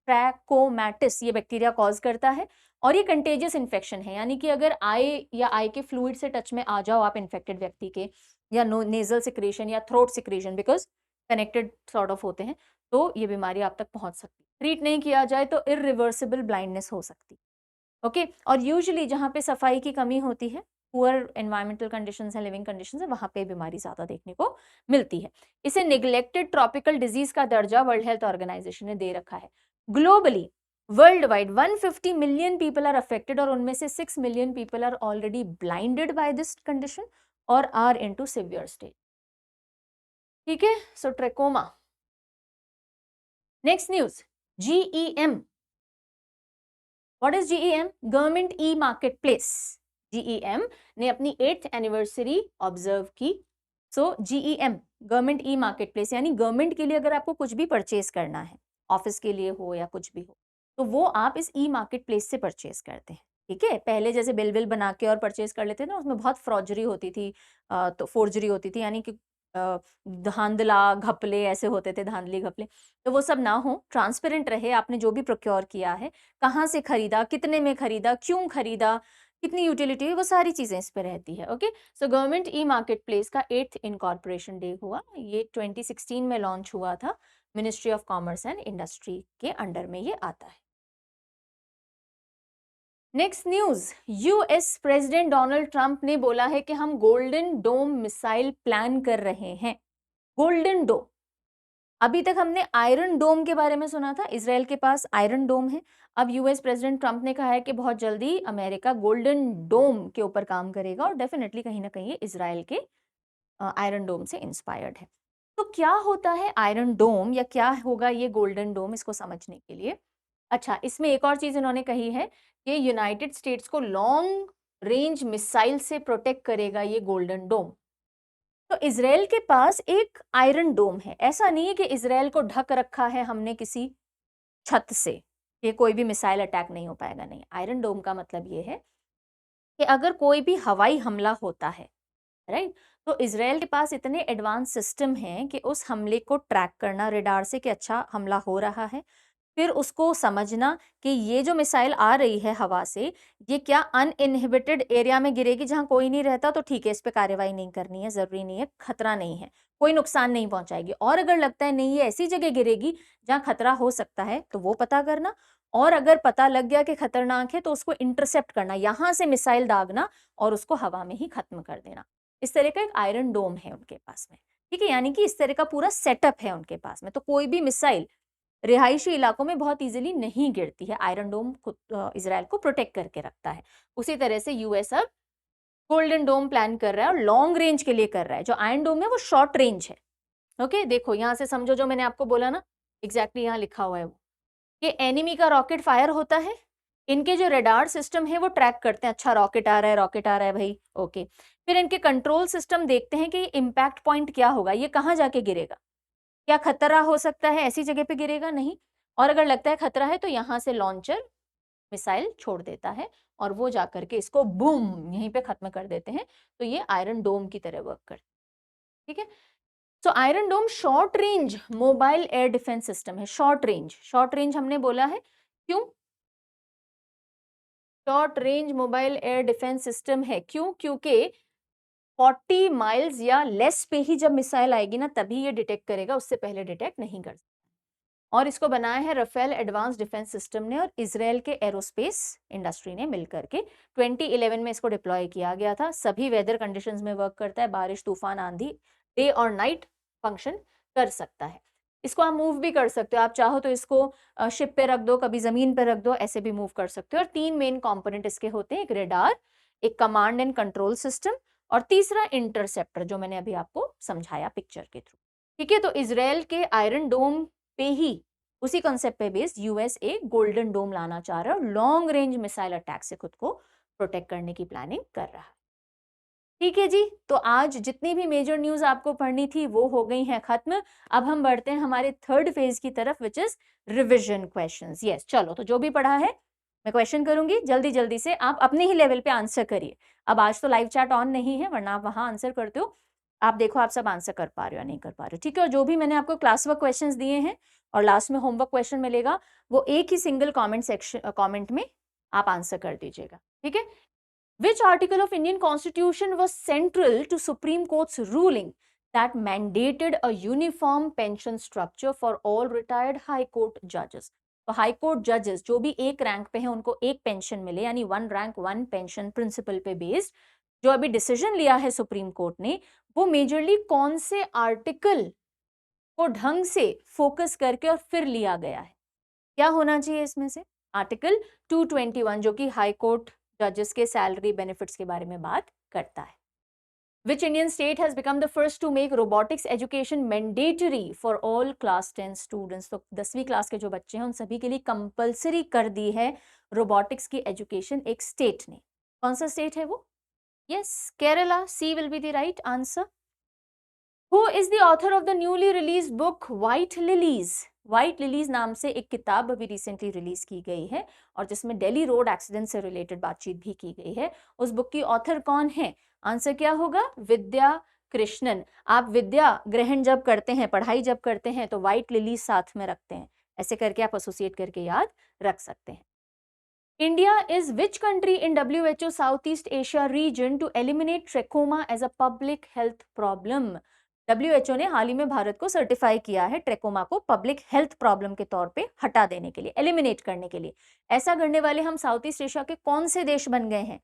ट्रैकोमैटिस ये बैक्टीरिया कॉज करता है, और ये कंटेजियस इन्फेक्शन है। यानी कि अगर आई या आई के फ्लूइड से टच में आ जाओ आप इन्फेक्टेड व्यक्ति के, या नेजल सिक्रेशन या throat secretion, because connected sort of होते हैं, तो ये बीमारी आप तक पहुंच सकती है। ट्रीट नहीं किया जाए तो इरिवर्सिबल ब्लाइंडनेस हो सकती है। ओके, और यूजुअली जहाँ पे सफाई की कमी होती है, पुअर एनवायरमेंटल कंडीशंस है, लिविंग कंडीशंस है, वहाँ पे बीमारी ज्यादा देखने को मिलती है। इसे निग्लेक्टेड ट्रॉपिकल डिजीज का दर्जा वर्ल्ड हेल्थ ऑर्गेनाइजेशन ने दे रखा है। Globally world wide 150 million people are affected, और उनमें से 6 million people are already blinded by this condition और आर इनटू सिवियर स्टेज। ठीक है, so trachoma. Next news, GEM। What is GEM? Government e marketplace. GEM ने अपनी 8th एनिवर्सरी ऑब्जर्व की। So GEM government e marketplace, यानी गवर्नमेंट के लिए अगर आपको कुछ भी परचेज करना है, ऑफिस के लिए हो या कुछ भी हो, तो वो आप इस ई मार्केट प्लेस से परचेज करते हैं। ठीक है, पहले जैसे बिल बिल बना के और परचेज कर लेते थे ना, उसमें बहुत फ्रॉजरी होती थी, तो फोर्जरी होती थी, यानी कि धांधला घपले ऐसे होते थे, धांधली घपले। तो वो सब ना हो, ट्रांसपेरेंट रहे, आपने जो भी प्रोक्योर किया है, कहाँ से खरीदा, कितने में खरीदा, क्यों खरीदा, कितनी यूटिलिटी है, वो सारी चीजें इस पे रहती है। Okay, so government e market place का 8th इनकॉर्पोरेशन डे हुआ, ये 2016 में लॉन्च हुआ था। Ministry of commerce and industry के अंडर में ये आता है। Next news, US president Donald Trump ने बोला है कि हम गोल्डन डोम मिसाइल प्लान कर रहे हैं। गोल्डन डोम, अभी तक हमने आयरन डोम के बारे में सुना था, इसराइल के पास आयरन डोम है। अब यूएस प्रेसिडेंट ट्रंप ने कहा है कि बहुत जल्दी अमेरिका गोल्डन डोम के ऊपर काम करेगा, और डेफिनेटली कहीं ना कहीं इसराइल के आयरन डोम से इंस्पायर्ड है। तो क्या होता है आयरन डोम, या क्या होगा ये गोल्डन डोम, इसको समझने के लिए, अच्छा, इसमें एक और चीज इन्होंने कही है कि यूनाइटेड स्टेट्स को लॉन्ग रेंज मिसाइल से प्रोटेक्ट करेगा ये गोल्डन डोम। तो इजराइल के पास एक आयरन डोम है, ऐसा नहीं है कि इजराइल को ढक रखा है हमने किसी छत से, ये कोई भी मिसाइल अटैक नहीं हो पाएगा, नहीं। आयरन डोम का मतलब ये है कि अगर कोई भी हवाई हमला होता है, राइट, तो इजराइल के पास इतने एडवांस सिस्टम हैं कि उस हमले को ट्रैक करना रेडार से कि अच्छा हमला हो रहा है, फिर उसको समझना कि ये जो मिसाइल आ रही है हवा से, ये क्या अनइनहिबिटेड एरिया में गिरेगी जहां कोई नहीं रहता, तो ठीक है, इस पे कार्रवाई नहीं करनी है, जरूरी नहीं है, खतरा नहीं है, कोई नुकसान नहीं पहुंचाएगी। और अगर लगता है नहीं ये ऐसी जगह गिरेगी जहां खतरा हो सकता है, तो वो पता करना, और अगर पता लग गया कि खतरनाक है तो उसको इंटरसेप्ट करना, यहां से मिसाइल दागना और उसको हवा में ही खत्म कर देना। इस तरह का एक आयरन डोम है उनके पास में। ठीक है, यानी कि इस तरह का पूरा सेटअप है उनके पास में, तो कोई भी मिसाइल रिहायशी इलाकों में बहुत इजीली नहीं गिरती है। आयरन डोम इजराइल को प्रोटेक्ट करके रखता है। उसी तरह से यूएस अब गोल्डन डोम प्लान कर रहा है और लॉन्ग रेंज के लिए कर रहा है। जो आयरन डोम है वो शॉर्ट रेंज है। ओके, देखो यहां से समझो जो मैंने आपको बोला ना, एग्जैक्टली यहाँ लिखा हुआ है वो, कि एनिमी का रॉकेट फायर होता है, इनके जो रडार सिस्टम है वो ट्रैक करते हैं, अच्छा रॉकेट आ रहा है, रॉकेट आ रहा है भाई, ओके। फिर इनके कंट्रोल सिस्टम देखते हैं कि इम्पैक्ट पॉइंट क्या होगा, ये कहाँ जाके गिरेगा, क्या खतरा हो सकता है ऐसी जगह पे गिरेगा, नहीं, और अगर लगता है खतरा है तो यहाँ से लॉन्चर मिसाइल छोड़ देता है और वो जाकर के इसको बूम यहीं पे खत्म कर देते हैं। तो ये आयरन डोम की तरह वर्क करता है, ठीक है। So iron dome short range mobile air defence system है। शॉर्ट रेंज हमने बोला है, क्यों short range mobile air defence system है, क्यों, क्योंकि 40 माइल्स या लेस पे ही जब मिसाइल आएगी ना तभी ये डिटेक्ट करेगा, उससे पहले डिटेक्ट नहीं कर सकता। और इसको बनाया है राफेल एडवांस डिफेंस सिस्टम ने और इजराइल के एरोस्पेस इंडस्ट्री ने मिलकर के। 2011 में इसको डिप्लॉय किया गया था। सभी वेदर कंडीशंस में वर्क करता है, बारिश, तूफान, आंधी, डे और नाइट फंक्शन कर सकता है। इसको आप मूव भी कर सकते हो, आप चाहो तो इसको शिप पे रख दो, कभी जमीन पे रख दो, ऐसे भी मूव कर सकते हो। और 3 मेन कंपोनेंट इसके होते हैं, एक रेडार, एक कमांड एंड कंट्रोल सिस्टम और तीसरा इंटरसेप्टर, जो मैंने अभी आपको समझाया पिक्चर के थ्रू, ठीक है। तो इजराइल के आयरन डोम पे ही, उसी कॉन्सेप्ट पे बेस्ड, यूएस एक गोल्डन डोम लाना चाह रहा है और लॉन्ग रेंज मिसाइल अटैक से खुद को प्रोटेक्ट करने की प्लानिंग कर रहा है, ठीक है जी। तो आज जितनी भी मेजर न्यूज आपको पढ़नी थी वो हो गई हैं खत्म। अब हम बढ़ते हैं हमारे थर्ड फेज की तरफ, which is revision questions. Yes, चलो, तो जो भी पढ़ा है मैं क्वेश्चन करूंगी, जल्दी जल्दी से आप अपने ही लेवल पे आंसर करिए। अब आज तो लाइव चैट ऑन नहीं है, वरना आप वहां आंसर करते हो। आप देखो आप सब आंसर कर पा रहे हो या नहीं कर पा रहे हो, ठीक है। और जो भी मैंने आपको क्लास वर्क क्वेश्चंस दिए हैं और लास्ट में होमवर्क क्वेश्चन मिलेगा, वो एक ही सिंगल कॉमेंट सेक्शन कॉमेंट में आप आंसर कर दीजिएगा, ठीक है। Which article of Indian Constitution was central to Supreme Court's ruling that mandated a uniform pension structure for all retired High Court judges? तो हाई कोर्ट जजेस जो भी एक रैंक पे हैं उनको एक पेंशन मिले, यानी 1 रैंक 1 पेंशन प्रिंसिपल पे बेस्ड जो अभी डिसीजन लिया है सुप्रीम कोर्ट ने, वो मेजरली कौन से आर्टिकल को ढंग से फोकस करके और फिर लिया गया है? क्या होना चाहिए इसमें से? आर्टिकल 221 जो कि हाई कोर्ट जजेस के सैलरी बेनिफिट्स के बारे में बात करता है। Which Indian state has become the first to make robotics education mandatory for all class 10 students? तो 10वीं क्लास के जो बच्चे हैं उन सभी के लिए कंपलसरी कर दी है रोबोटिक्स की एजुकेशन एक स्टेट ने। कौन सा स्टेट है वो? Yes, Kerala. C will be the right answer. Who is the author of the newly released book White Lilies? White lilies नाम से एक किताब अभी रिसेंटली रिलीज की गई है और जिसमें दिल्ली रोड एक्सीडेंट से रिलेटेड बातचीत भी की गई है। उस बुक की ऑथर कौन है? आंसर क्या होगा? विद्या कृष्णन। आप विद्या ग्रहण जब करते हैं, पढ़ाई जब करते हैं, तो व्हाइट लिलीज साथ में रखते हैं, ऐसे करके आप एसोसिएट करके याद रख सकते हैं। India is which country in WHO Southeast Asia region to eliminate trachoma as a public health problem? WHO ने हाल ही में भारत को सर्टिफाई किया है ट्रेकोमा को पब्लिक हेल्थ प्रॉब्लम के तौर पे हटा देने के लिए, एलिमिनेट करने के लिए। ऐसा करने वाले हम साउथ ईस्ट एशिया के कौन से देश बन गए हैं?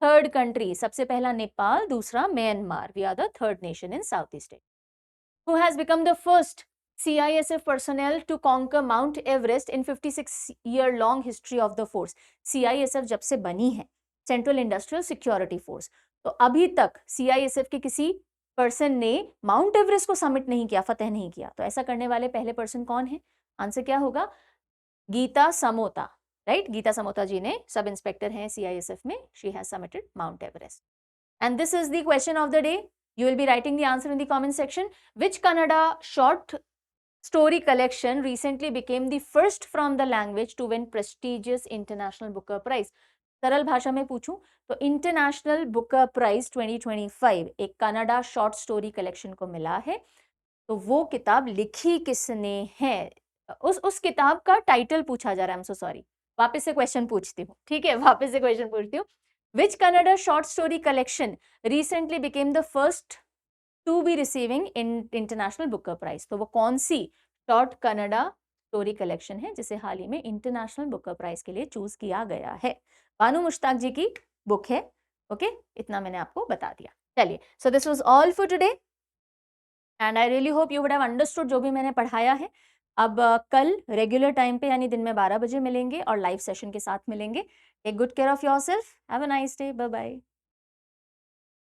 Third country. सबसे पहला नेपाल, दूसरा Myanmar. We are the third nation in South East Asia. Who has become the first CISF personnel to conquer Mount Everest in 56-year-long history of the force? CISF जब से बनी है, सेंट्रल इंडस्ट्रियल सिक्योरिटी फोर्स, तो अभी तक CISF के किसी पर्सन ने माउंट एवरेस्ट को समिट नहीं किया, फतेह नहीं किया। तो ऐसा करने वाले पहले पर्सन कौन है? आंसर क्या होगा? गीता समोता, राइट। गीता समोता जी ने सब इंस्पेक्टर हैं CISF में, she has submitted mount Everest. And this is the question of the day. You will be writing the answer in the comment section. Which Kannada short story collection recently became the first from the language to win prestigious International Booker Prize? सरल भाषा में पूछूं तो इंटरनेशनल बुकर प्राइज 2025 एक कनाडा शॉर्ट स्टोरी कलेक्शन को मिला है। तो वो किताब लिखी किसने है? उस किताब का टाइटल पूछा जा रहा है। I'm so sorry. वापस से क्वेश्चन पूछती हूँ, ठीक है, वापस से क्वेश्चन पूछती हूँ। Which Kannada short story collection recently became the first to be receiving in International Booker Prize? तो वो कौन सी शॉर्ट कन्नड़ा स्टोरी कलेक्शन है जिसे हाल ही में इंटरनेशनल बुकर प्राइज के लिए चूज किया गया है? बानू मुश्ताक जी की बुक है। ओके, इतना मैंने आपको बता दिया। चलिए, so this was all for today and I really hope you would have understood जो भी मैंने पढ़ाया है। अब कल रेगुलर टाइम पे यानी दिन में 12 बजे मिलेंगे और लाइव सेशन के साथ मिलेंगे। Take good care of yourself. Have a nice day. Bye bye.